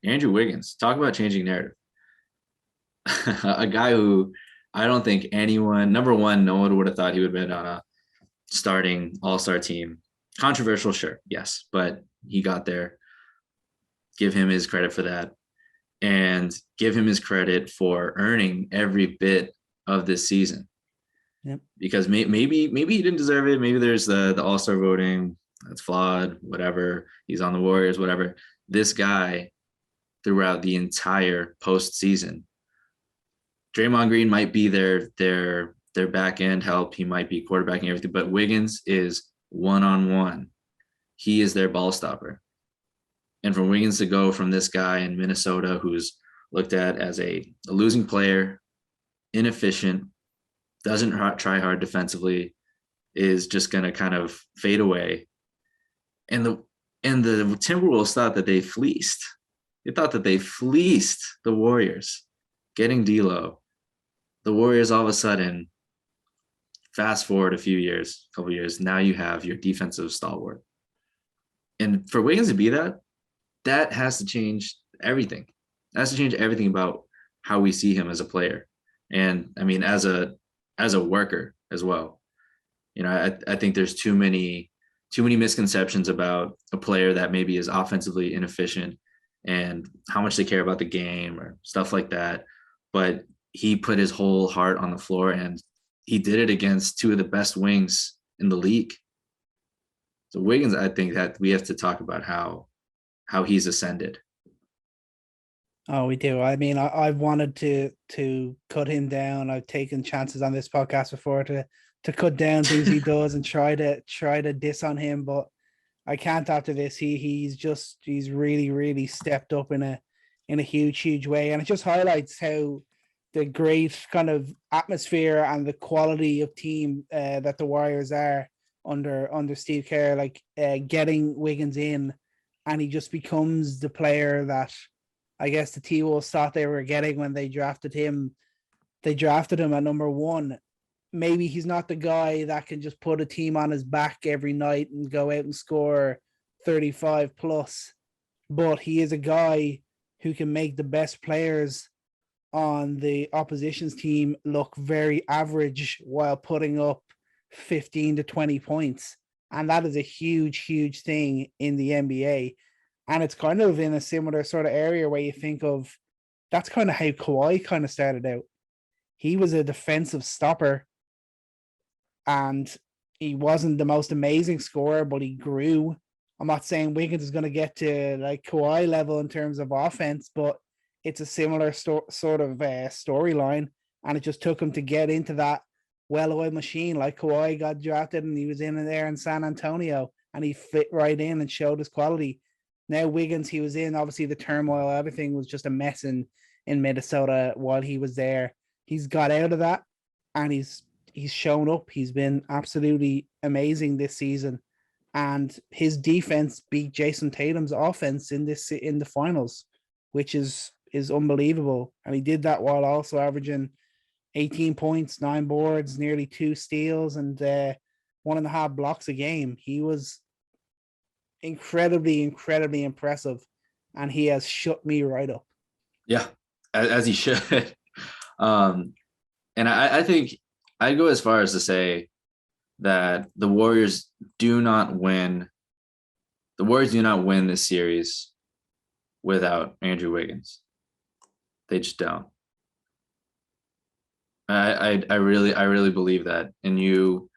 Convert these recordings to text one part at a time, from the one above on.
Andrew Wiggins, talk about changing narrative. A guy who I don't think anyone, number one, no one would have thought he would have been on a starting all-star team. Controversial, sure, yes, but he got there. Give him his credit for that, and give him his credit for earning every bit of this season. Yep. Because maybe he didn't deserve it. Maybe there's the all-star voting that's flawed. Whatever, he's on the Warriors. Whatever. This guy, throughout the entire postseason, Draymond Green might be their back end help. He might be quarterbacking everything, but Wiggins is one-on-one. He is their ball stopper. And for Wiggins to go from this guy in Minnesota who's looked at as a losing player, inefficient, doesn't try hard defensively, is just going to kind of fade away. And the Timberwolves thought that they fleeced. They thought that they fleeced the Warriors, getting D'Lo. The Warriors all of a sudden, fast forward a couple years, now you have your defensive stalwart. And for Wiggins to be that has to change everything. That has to change everything about how we see him as a player. And I mean, as a worker as well. You know, I think there's too many misconceptions about a player that maybe is offensively inefficient and how much they care about the game or stuff like that. But he put his whole heart on the floor, and he did it against two of the best wings in the league. So Wiggins, I think that we have to talk about how he's ascended. Oh, we do. I mean, I've wanted to cut him down. I've taken chances on this podcast before to cut down things he does and try to diss on him, but I can't after this. He's really, really stepped up in a huge way. And it just highlights how the great kind of atmosphere and the quality of team that the Warriors are under Steve Kerr, like getting Wiggins in, and he just becomes the player that I guess the T-Wolves thought they were getting when they drafted him. They drafted him at number one. Maybe he's not the guy that can just put a team on his back every night and go out and score 35 plus, but he is a guy who can make the best players on the opposition's team look very average while putting up 15 to 20 points. And that is a huge thing in the NBA. And it's kind of in a similar sort of area where you think of, that's kind of how Kawhi kind of started out. He was a defensive stopper, and he wasn't the most amazing scorer, but he grew. I'm not saying Wiggins is going to get to like Kawhi level in terms of offense, but it's a similar sort of storyline. And it just took him to get into that well-oiled machine. Like Kawhi got drafted and he was in there in San Antonio and he fit right in and showed his quality. Now Wiggins, he was in, obviously the turmoil, everything was just a mess in Minnesota while he was there. He's got out of that and he's shown up. He's been absolutely amazing this season. And his defense beat Jason Tatum's offense in the finals, which is unbelievable. And he did that while also averaging 18 points, 9 boards, nearly 2 steals, and 1.5 blocks a game. He was incredibly impressive, and he has shut me right up. Yeah, as he should. And I think I'd go as far as to say that the Warriors do not win this series without Andrew Wiggins. They just don't. I really believe that. And you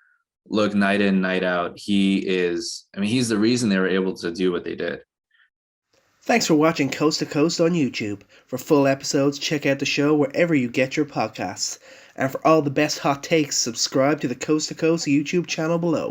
look night in, night out, he's the reason they were able to do what they did. Thanks for watching Coast to Coast on YouTube. For full episodes, check out the show wherever you get your podcasts. And for all the best hot takes, subscribe to the Coast to Coast YouTube channel below.